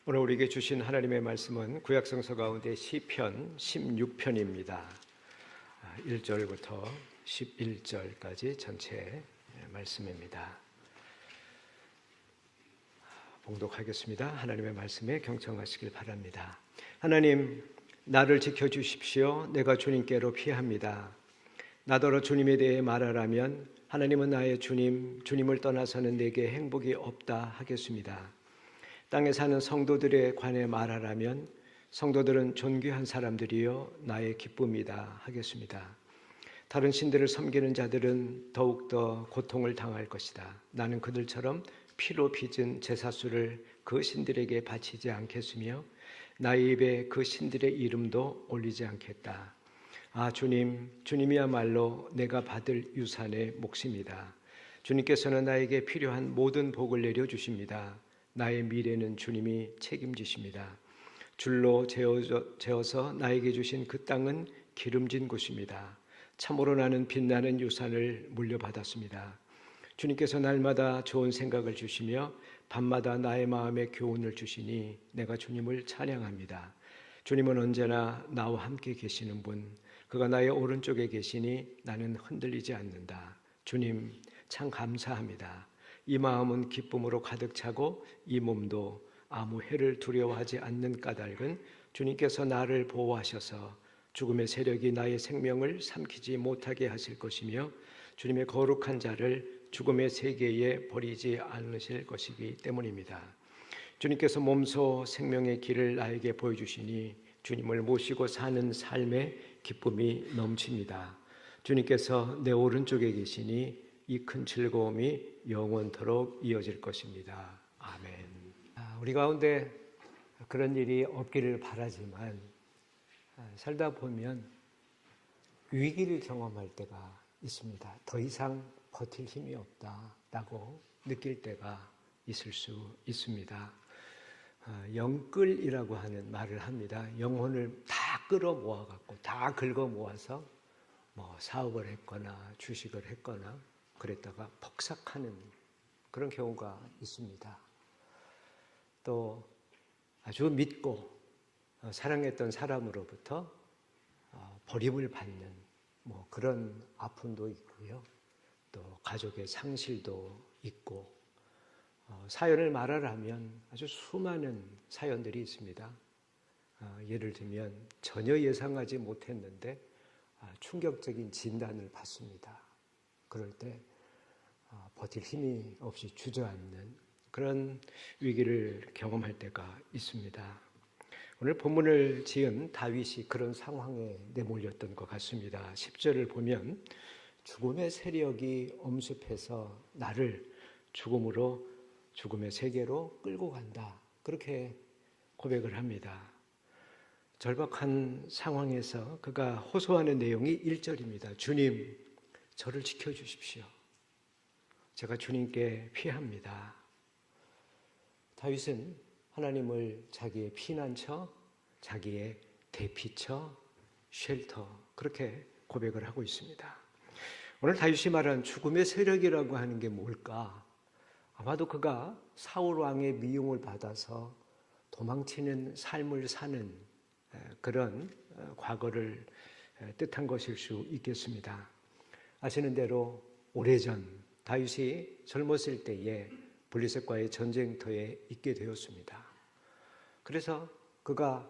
오늘 우리에게 주신 하나님의 말씀은 구약성서 가운데 시편 16편입니다. 1절부터 11절까지 전체 말씀입니다. 봉독하겠습니다. 하나님의 말씀에 경청하시길 바랍니다. 하나님, 나를 지켜주십시오. 내가 주님께로 피합니다. 나더러 주님에 대해 말하라면 하나님은 나의 주님, 주님을 떠나서는 내게 행복이 없다 하겠습니다. 땅에 사는 성도들에 관해 말하라면 성도들은 존귀한 사람들이요 나의 기쁨이다 하겠습니다. 다른 신들을 섬기는 자들은 더욱더 고통을 당할 것이다. 나는 그들처럼 피로 빚은 제사수를 그 신들에게 바치지 않겠으며 나의 입에 그 신들의 이름도 올리지 않겠다. 아 주님, 주님이야말로 내가 받을 유산의 몫입니다. 주님께서는 나에게 필요한 모든 복을 내려주십니다. 나의 미래는 주님이 책임지십니다. 줄로 재어서 나에게 주신 그 땅은 기름진 곳입니다. 참으로 나는 빛나는 유산을 물려받았습니다. 주님께서 날마다 좋은 생각을 주시며 밤마다 나의 마음에 교훈을 주시니 내가 주님을 찬양합니다. 주님은 언제나 나와 함께 계시는 분, 그가 나의 오른쪽에 계시니 나는 흔들리지 않는다. 주님 참 감사합니다. 이 마음은 기쁨으로 가득 차고 이 몸도 아무 해를 두려워하지 않는 까닭은 주님께서 나를 보호하셔서 죽음의 세력이 나의 생명을 삼키지 못하게 하실 것이며 주님의 거룩한 자를 죽음의 세계에 버리지 않으실 것이기 때문입니다. 주님께서 몸소 생명의 길을 나에게 보여주시니 주님을 모시고 사는 삶의 기쁨이 넘칩니다. 주님께서 내 오른쪽에 계시니 이 큰 즐거움이 영원토록 이어질 것입니다. 아멘. 우리 가운데 그런 일이 없기를 바라지만 살다 보면 위기를 경험할 때가 있습니다. 더 이상 버틸 힘이 없다라고 느낄 때가 있을 수 있습니다. 영끌이라고 하는 말을 합니다. 영혼을 다 끌어모아갖고 다 긁어 모아서 사업을 했거나 주식을 했거나 그랬다가 폭삭하는 그런 경우가 있습니다. 또 아주 믿고 사랑했던 사람으로부터 버림을 받는 그런 아픔도 있고요. 또 가족의 상실도 있고 사연을 말하라면 아주 수많은 사연들이 있습니다. 예를 들면 전혀 예상하지 못했는데 충격적인 진단을 받습니다. 그럴 때 버틸 힘이 없이 주저앉는 그런 위기를 경험할 때가 있습니다. 오늘 본문을 지은 다윗이 그런 상황에 내몰렸던 것 같습니다. 10절을 보면 죽음의 세력이 엄습해서 나를 죽음의 세계로 끌고 간다. 그렇게 고백을 합니다. 절박한 상황에서 그가 호소하는 내용이 1절입니다. 주님, 저를 지켜주십시오. 제가 주님께 피합니다. 다윗은 하나님을 자기의 피난처, 자기의 대피처, 쉘터 그렇게 고백을 하고 있습니다. 오늘 다윗이 말한 죽음의 세력이라고 하는 게 뭘까? 아마도 그가 사울 왕의 미움을 받아서 도망치는 삶을 사는 그런 과거를 뜻한 것일 수 있겠습니다. 아시는 대로 오래전 다윗이 젊었을 때에 블레셋과의 전쟁터에 있게 되었습니다. 그래서 그가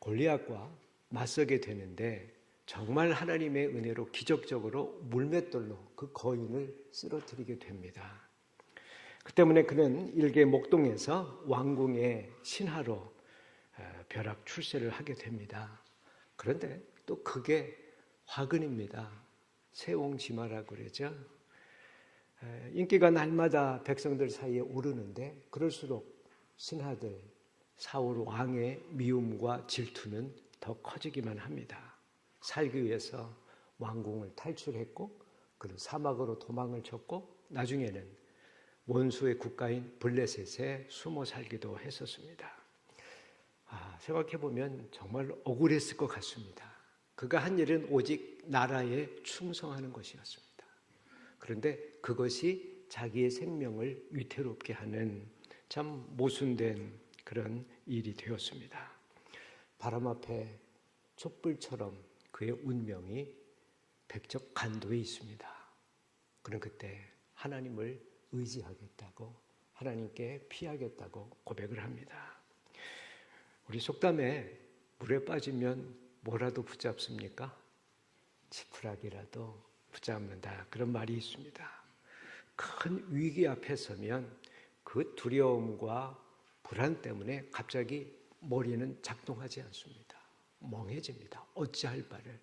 골리앗과 맞서게 되는데 정말 하나님의 은혜로 기적적으로 물맷돌로 그 거인을 쓰러뜨리게 됩니다. 그 때문에 그는 일개 목동에서 왕궁의 신하로 벼락 출세를 하게 됩니다. 그런데 또 그게 화근입니다. 세옹지마라고 그러죠. 인기가 날마다 백성들 사이에 오르는데 그럴수록 신하들, 사울 왕의 미움과 질투는 더 커지기만 합니다. 살기 위해서 왕궁을 탈출했고 그는 사막으로 도망을 쳤고 나중에는 원수의 국가인 블레셋에 숨어 살기도 했었습니다. 생각해보면 정말 억울했을 것 같습니다. 그가 한 일은 오직 나라에 충성하는 것이었습니다. 그런데 그것이 자기의 생명을 위태롭게 하는 참 모순된 그런 일이 되었습니다. 바람 앞에 촛불처럼 그의 운명이 백척간도에 있습니다. 그는 그때 하나님을 의지하겠다고, 하나님께 피하겠다고 고백을 합니다. 우리 속담에 물에 빠지면 뭐라도 붙잡습니까? 지푸라기라도 붙잡는다, 그런 말이 있습니다. 큰 위기 앞에 서면 그 두려움과 불안 때문에 갑자기 머리는 작동하지 않습니다. 멍해집니다. 어찌할 바를.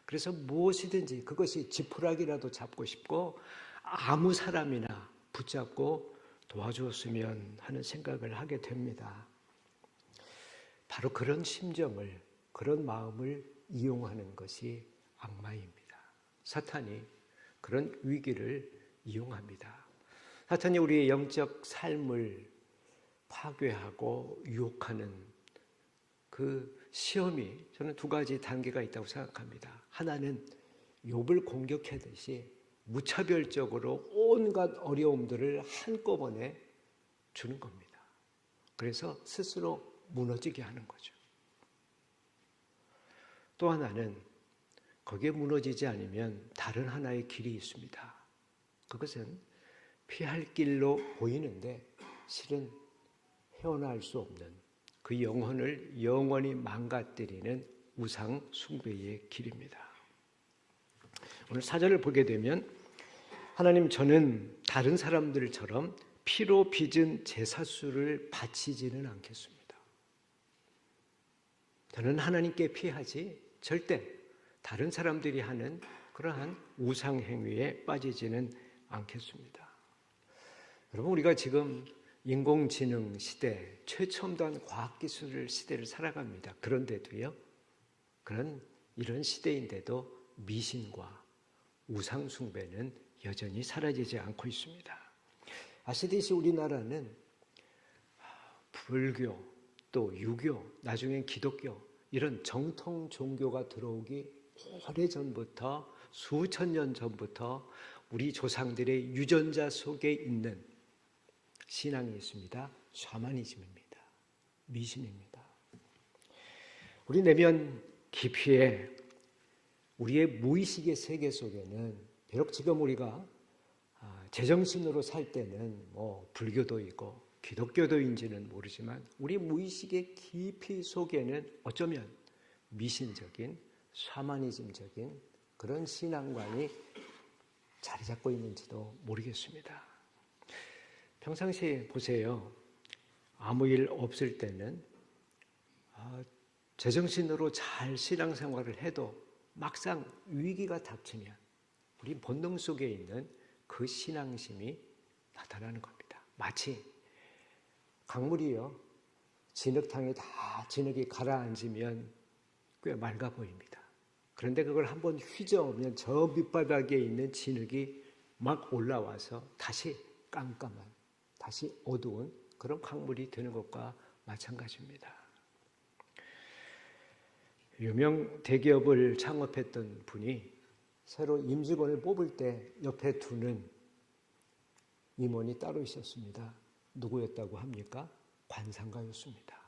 그래서 무엇이든지 그것이 지푸라기라도 잡고 싶고 아무 사람이나 붙잡고 도와주었으면 하는 생각을 하게 됩니다. 바로 그런 심정을, 그런 마음을 이용하는 것이 악마입니다. 사탄이 그런 위기를 이용합니다. 사탄이 우리의 영적 삶을 파괴하고 유혹하는 그 시험이 저는 두 가지 단계가 있다고 생각합니다. 하나는 욥을 공격하듯이 무차별적으로 온갖 어려움들을 한꺼번에 주는 겁니다. 그래서 스스로 무너지게 하는 거죠. 또 하나는 거기에 무너지지 않으면 다른 하나의 길이 있습니다. 그것은 피할 길로 보이는데 실은 헤어나올 수 없는 그 영혼을 영원히 망가뜨리는 우상 숭배의 길입니다. 오늘 사절을 보게 되면 하나님, 저는 다른 사람들처럼 피로 빚은 제사수를 바치지는 않겠습니다. 저는 하나님께 피하지 절대 다른 사람들이 하는 그러한 우상 행위에 빠지지는 않겠습니다. 여러분, 우리가 지금 인공지능 시대, 최첨단 과학기술 시대를 살아갑니다. 그런데도요, 이런 시대인데도 미신과 우상숭배는 여전히 사라지지 않고 있습니다. 아시듯이 우리나라는 불교, 또 유교, 나중엔 기독교, 이런 정통 종교가 들어오기 오래전부터, 수천 년 전부터 우리 조상들의 유전자 속에 있는 신앙이 있습니다. 샤머니즘입니다. 미신입니다. 우리 내면 깊이에 우리의 무의식의 세계 속에는 비록 지금 우리가 제정신으로 살 때는 불교도이고 기독교도인지는 모르지만 우리 무의식의 깊이 속에는 어쩌면 미신적인 샤머니즘적인 그런 신앙관이 자리 잡고 있는지도 모르겠습니다. 평상시에 보세요. 아무 일 없을 때는 제정신으로 잘 신앙생활을 해도 막상 위기가 닥치면 우리 본능 속에 있는 그 신앙심이 나타나는 겁니다. 마치 강물이요, 진흙탕에 다 진흙이 가라앉으면 꽤 맑아 보입니다. 그런데 그걸 한번 휘저으면 저 밑바닥에 있는 진흙이 막 올라와서 다시 깜깜한, 다시 어두운 그런 강물이 되는 것과 마찬가지입니다. 유명 대기업을 창업했던 분이 새로 임직원을 뽑을 때 옆에 두는 임원이 따로 있었습니다. 누구였다고 합니까? 관상가였습니다.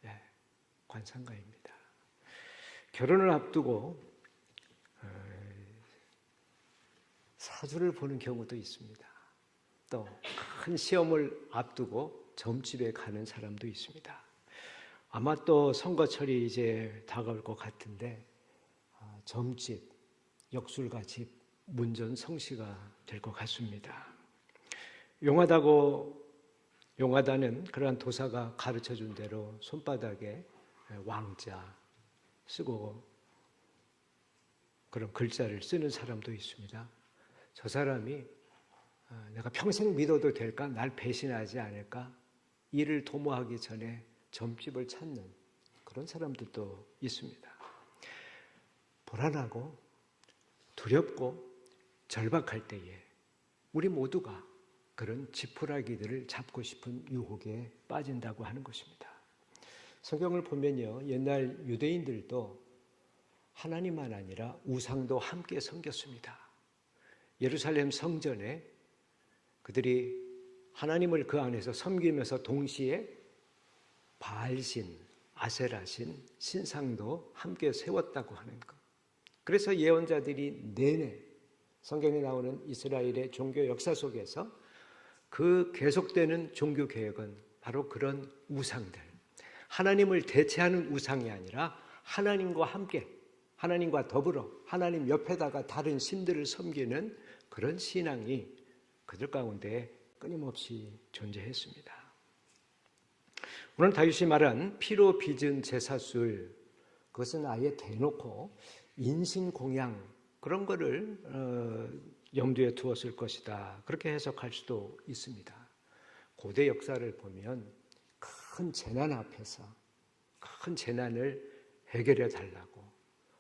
네, 관상가입니다. 결혼을 앞두고 사주를 보는 경우도 있습니다. 또 큰 시험을 앞두고 점집에 가는 사람도 있습니다. 아마 또 선거철이 이제 다가올 것 같은데 점집, 역술가집, 문전성시가 될 것 같습니다. 용하다는 그러한 도사가 가르쳐준 대로 손바닥에 왕자 쓰고 그런 글자를 쓰는 사람도 있습니다. 저 사람이 내가 평생 믿어도 될까? 날 배신하지 않을까? 이를 도모하기 전에 점집을 찾는 그런 사람들도 있습니다. 불안하고 두렵고 절박할 때에 우리 모두가 그런 지푸라기들을 잡고 싶은 유혹에 빠진다고 하는 것입니다. 성경을 보면요, 옛날 유대인들도 하나님만 아니라 우상도 함께 섬겼습니다. 예루살렘 성전에 그들이 하나님을 그 안에서 섬기면서 동시에 바알신, 아세라신 신상도 함께 세웠다고 하는 것. 그래서 예언자들이 내내 성경에 나오는 이스라엘의 종교 역사 속에서 그 계속되는 종교 개혁은 바로 그런 우상들, 하나님을 대체하는 우상이 아니라 하나님과 함께, 하나님과 더불어 하나님 옆에다가 다른 신들을 섬기는 그런 신앙이 그들 가운데 끊임없이 존재했습니다. 오늘 다윗이 말한 피로 빚은 제사술, 그것은 아예 대놓고 인신공양 그런 거를 염두에 두었을 것이다, 그렇게 해석할 수도 있습니다. 고대 역사를 보면 큰 재난 앞에서 큰 재난을 해결해 달라고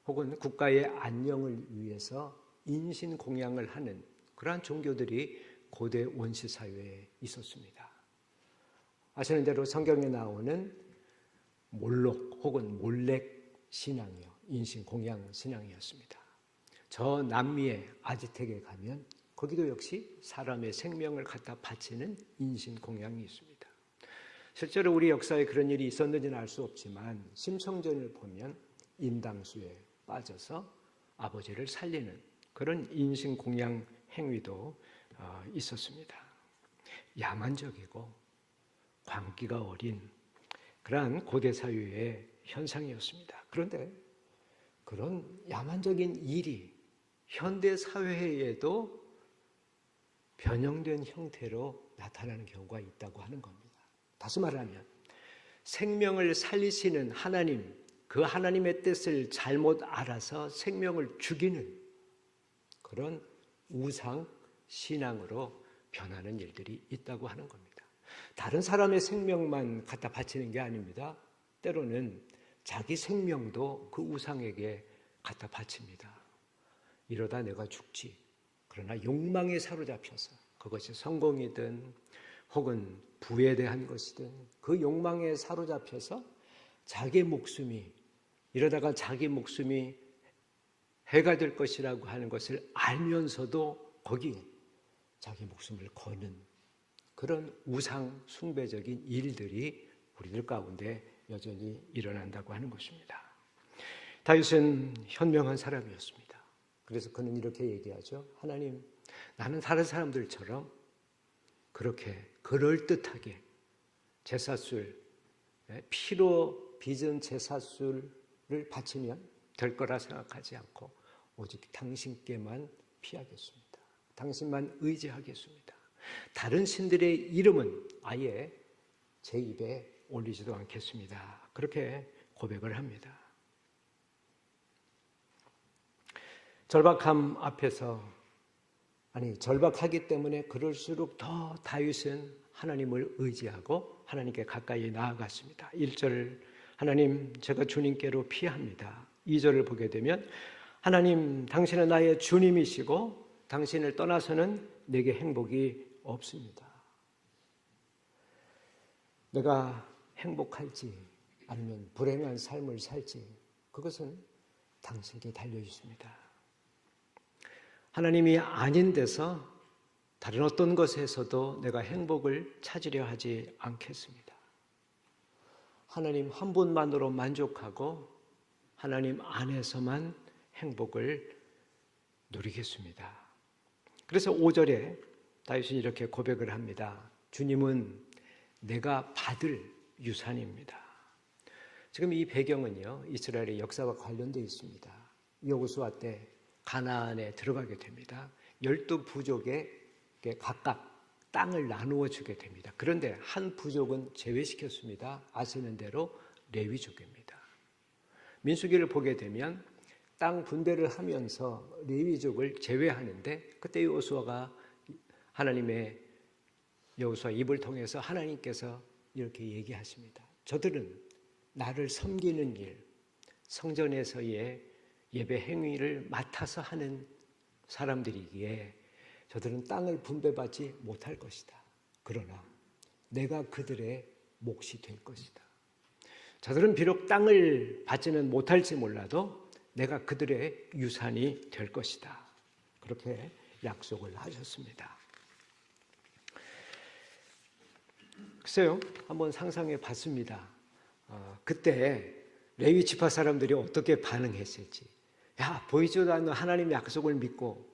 혹은 국가의 안녕을 위해서 인신공양을 하는 그러한 종교들이 고대 원시 사회에 있었습니다. 아시는 대로 성경에 나오는 몰록 혹은 몰렉 신앙이요, 인신공양 신앙이었습니다. 저 남미의 아즈텍에 가면 거기도 역시 사람의 생명을 갖다 바치는 인신공양이 있습니다. 실제로 우리 역사에 그런 일이 있었는지는 알 수 없지만 심청전을 보면 인당수에 빠져서 아버지를 살리는 그런 인신공양 행위도 있었습니다. 야만적이고 광기가 어린 그러한 고대 사회의 현상이었습니다. 그런데 그런 야만적인 일이 현대 사회에도 변형된 형태로 나타나는 경우가 있다고 하는 겁니다. 다시 말하면 생명을 살리시는 하나님, 그 하나님의 뜻을 잘못 알아서 생명을 죽이는 그런 우상 신앙으로 변하는 일들이 있다고 하는 겁니다. 다른 사람의 생명만 갖다 바치는 게 아닙니다. 때로는 자기 생명도 그 우상에게 갖다 바칩니다. 이러다 내가 죽지. 그러나 욕망에 사로잡혀서 그것이 성공이든 혹은 부에 대한 것이든 그 욕망에 사로잡혀서 자기 목숨이, 이러다가 자기 목숨이 해가 될 것이라고 하는 것을 알면서도 거기에 자기 목숨을 거는 그런 우상 숭배적인 일들이 우리들 가운데 여전히 일어난다고 하는 것입니다. 다윗은 현명한 사람이었습니다. 그래서 그는 이렇게 얘기하죠. 하나님, 나는 다른 사람들처럼 그렇게 그럴듯하게 제사술, 피로 빚은 제사술을 바치면 될 거라 생각하지 않고 오직 당신께만 피하겠습니다. 당신만 의지하겠습니다. 다른 신들의 이름은 아예 제 입에 올리지도 않겠습니다. 그렇게 고백을 합니다. 절박함 앞에서, 절박하기 때문에 그럴수록 더 다윗은 하나님을 의지하고 하나님께 가까이 나아갔습니다. 1절, 하나님, 제가 주님께로 피합니다. 2절을 보게 되면 하나님, 당신은 나의 주님이시고 당신을 떠나서는 내게 행복이 없습니다. 내가 행복할지 아니면 불행한 삶을 살지 그것은 당신께 달려 있습니다. 하나님이 아닌 데서 다른 어떤 것에서도 내가 행복을 찾으려 하지 않겠습니다. 하나님 한 분만으로 만족하고 하나님 안에서만 행복을 누리겠습니다. 그래서 5절에 다윗은 이렇게 고백을 합니다. 주님은 내가 받을 유산입니다. 지금 이 배경은요, 이스라엘의 역사와 관련되어 있습니다. 여호수아 때 가나안에 들어가게 됩니다. 12부족에 각각 땅을 나누어 주게 됩니다. 그런데 한 부족은 제외시켰습니다. 아시는 대로 레위족입니다. 민수기를 보게 되면 땅 분배를 하면서 레위족을 제외하는데 그때 여호수아가 여호수아 입을 통해서 하나님께서 이렇게 얘기하십니다. 저들은 나를 섬기는 일, 성전에서의 예배 행위를 맡아서 하는 사람들이기에 저들은 땅을 분배받지 못할 것이다. 그러나 내가 그들의 몫이 될 것이다. 저들은 비록 땅을 받지는 못할지 몰라도 내가 그들의 유산이 될 것이다. 그렇게 약속을 하셨습니다. 글쎄요, 한번 상상해 봤습니다. 그때 레위 지파 사람들이 어떻게 반응했을지. 야, 보이지도 않는 하나님의 약속을 믿고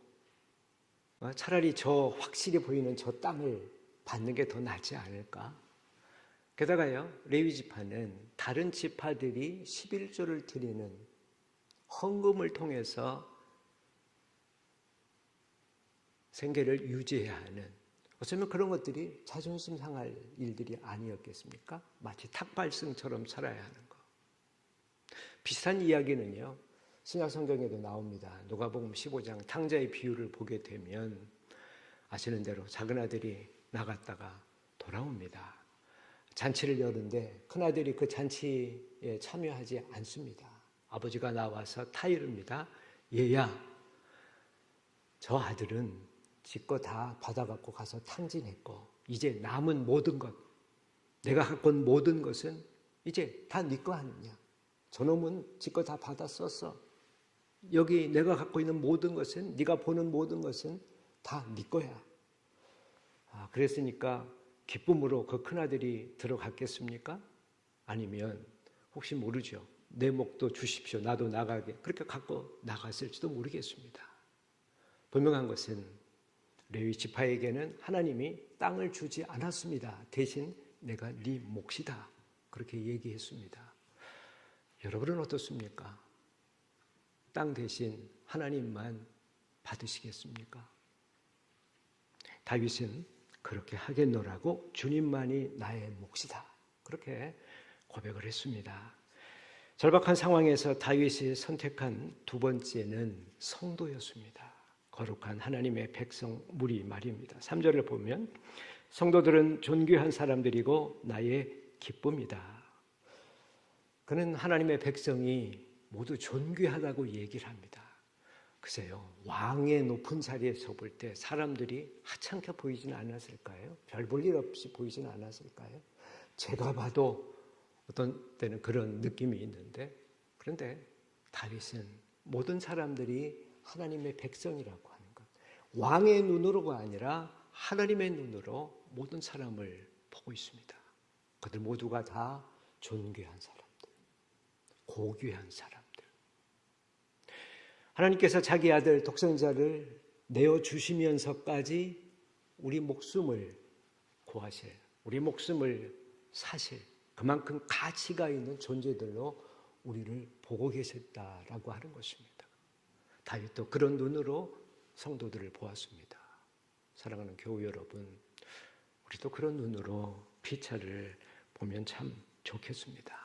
차라리 저 확실히 보이는 저 땅을 받는 게 더 낫지 않을까? 게다가요, 레위 지파는 다른 지파들이 11조를 드리는 헌금을 통해서 생계를 유지해야 하는, 어쩌면 그런 것들이 자존심 상할 일들이 아니었겠습니까? 마치 탁발승처럼 살아야 하는 것. 비슷한 이야기는요, 신약 성경에도 나옵니다. 누가복음 15장 탕자의 비유를 보게 되면 아시는 대로 작은 아들이 나갔다가 돌아옵니다. 잔치를 여는데 큰아들이 그 잔치에 참여하지 않습니다. 아버지가 나와서 타이릅니다. 얘야, 저 아들은 지껏 다 받아갖고 가서 탕진했고 이제 남은 모든 것, 내가 갖고 온 모든 것은 이제 다 네 거 아니냐. 저놈은 지껏 다 받아 썼어. 여기 내가 갖고 있는 모든 것은, 네가 보는 모든 것은 다 네 거야. 그랬으니까 기쁨으로 그 큰아들이 들어갔겠습니까? 아니면 혹시 모르죠. 내 목도 주십시오. 나도 나가게. 그렇게 갖고 나갔을지도 모르겠습니다. 분명한 것은 레위 지파에게는 하나님이 땅을 주지 않았습니다. 대신 내가 네 몫이다. 그렇게 얘기했습니다. 여러분은 어떻습니까? 땅 대신 하나님만 받으시겠습니까? 다윗은 그렇게 하겠노라고 주님만이 나의 몫이다. 그렇게 고백을 했습니다. 절박한 상황에서 다윗이 선택한 두 번째는 성도였습니다. 거룩한 하나님의 백성 무리 말입니다. 3절을 보면 성도들은 존귀한 사람들이고 나의 기쁨이다. 그는 하나님의 백성이 모두 존귀하다고 얘기를 합니다. 글쎄요, 왕의 높은 자리에 서볼 때 사람들이 하찮게 보이지는 않았을까요? 별 볼 일 없이 보이지는 않았을까요? 제가 봐도 어떤 때는 그런 느낌이 있는데, 그런데 다윗은 모든 사람들이 하나님의 백성이라고 하는 것, 왕의 눈으로가 아니라 하나님의 눈으로 모든 사람을 보고 있습니다. 그들 모두가 다 존귀한 사람들, 고귀한 사람들. 하나님께서 자기 아들 독생자를 내어주시면서까지 우리 목숨을 구하실, 우리 목숨을 사실, 그만큼 가치가 있는 존재들로 우리를 보고 계셨다라고 하는 것입니다. 다윗도 그런 눈으로 성도들을 보았습니다. 사랑하는 교우 여러분, 우리도 그런 눈으로 피차를 보면 참 좋겠습니다.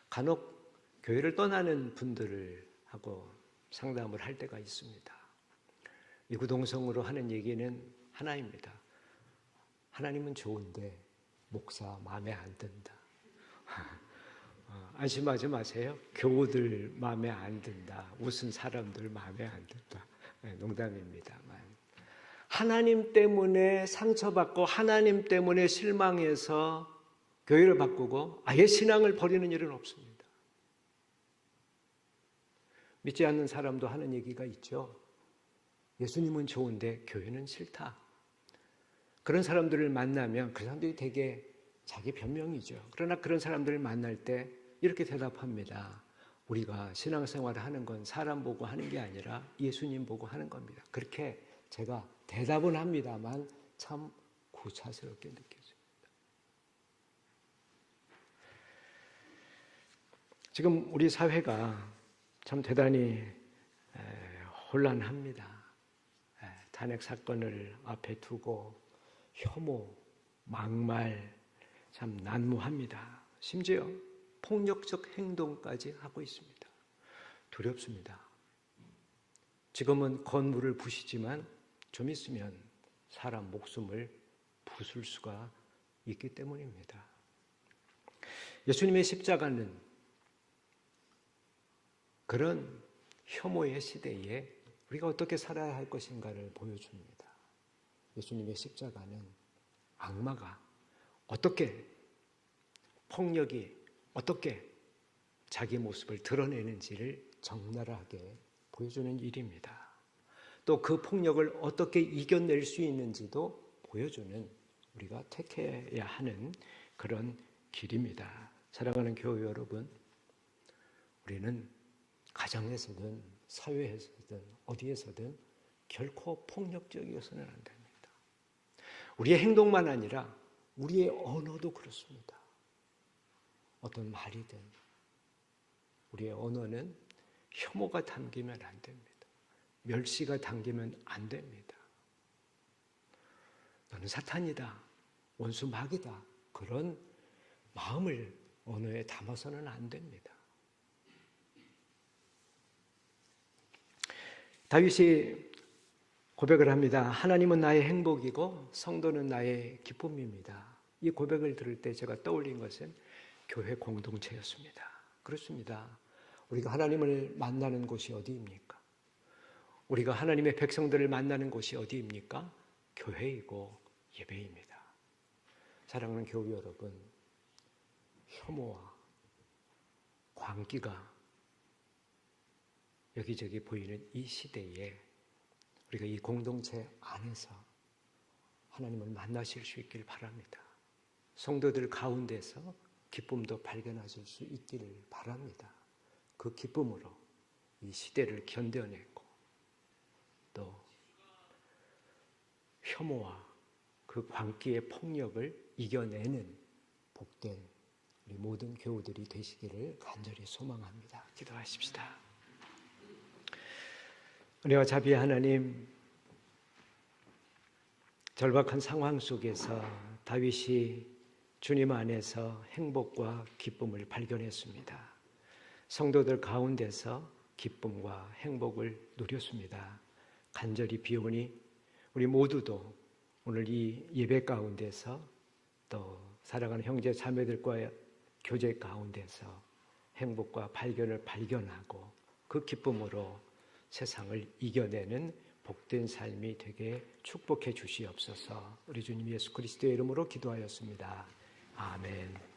간혹 교회를 떠나는 분들을 하고 상담을 할 때가 있습니다. 이구동성으로 하는 얘기는 하나입니다. 하나님은 좋은데 목사 마음에 안 든다. 안심하지 마세요. 교우들 마음에 안 든다. 웃은 사람들 마음에 안 든다. 농담입니다만, 하나님 때문에 상처받고 하나님 때문에 실망해서 교회를 바꾸고 아예 신앙을 버리는 일은 없습니다. 믿지 않는 사람도 하는 얘기가 있죠. 예수님은 좋은데 교회는 싫다. 그런 사람들을 만나면 그 사람들이 되게 자기 변명이죠. 그러나 그런 사람들을 만날 때 이렇게 대답합니다. 우리가 신앙생활을 하는 건 사람 보고 하는 게 아니라 예수님 보고 하는 겁니다. 그렇게 제가 대답은 합니다만 참 구차스럽게 느껴집니다. 지금 우리 사회가 참 대단히 혼란합니다. 탄핵 사건을 앞에 두고 혐오, 막말 참 난무합니다. 심지어 폭력적 행동까지 하고 있습니다. 두렵습니다. 지금은 건물을 부시지만 좀 있으면 사람 목숨을 부술 수가 있기 때문입니다. 예수님의 십자가는 그런 혐오의 시대에 우리가 어떻게 살아야 할 것인가를 보여줍니다. 예수님의 십자가는 악마가 어떻게, 폭력이 어떻게 자기 모습을 드러내는지를 적나라하게 보여주는 일입니다. 또 그 폭력을 어떻게 이겨낼 수 있는지도 보여주는, 우리가 택해야 하는 그런 길입니다. 사랑하는 교회 여러분, 우리는 가정에서든 사회에서든 어디에서든 결코 폭력적이어서는 안 됩니다. 우리의 행동만 아니라 우리의 언어도 그렇습니다. 어떤 말이든 우리의 언어는 혐오가 담기면 안 됩니다. 멸시가 담기면 안 됩니다. 너는 사탄이다, 원수 마귀다, 그런 마음을 언어에 담아서는 안 됩니다. 다윗이 고백을 합니다. 하나님은 나의 행복이고 성도는 나의 기쁨입니다. 이 고백을 들을 때 제가 떠올린 것은 교회 공동체였습니다. 그렇습니다. 우리가 하나님을 만나는 곳이 어디입니까? 우리가 하나님의 백성들을 만나는 곳이 어디입니까? 교회이고 예배입니다. 사랑하는 교회 여러분, 혐오와 광기가 여기저기 보이는 이 시대에 우리가 이 공동체 안에서 하나님을 만나실 수 있길 바랍니다. 성도들 가운데서 기쁨도 발견하실 수 있기를 바랍니다. 그 기쁨으로 이 시대를 견뎌내고 또 혐오와 그 광기의 폭력을 이겨내는 복된 우리 모든 교우들이 되시기를 간절히 소망합니다. 기도하십시다. 은혜와 자비의 하나님, 절박한 상황 속에서 다윗이 주님 안에서 행복과 기쁨을 발견했습니다. 성도들 가운데서 기쁨과 행복을 누렸습니다. 간절히 비오니 우리 모두도 오늘 이 예배 가운데서 또 사랑하는 형제 자매들과의 교제 가운데서 행복과 발견을 발견하고 그 기쁨으로 세상을 이겨내는 복된 삶이 되게 축복해 주시옵소서. 우리 주님 예수 그리스도의 이름으로 기도하였습니다. 아멘.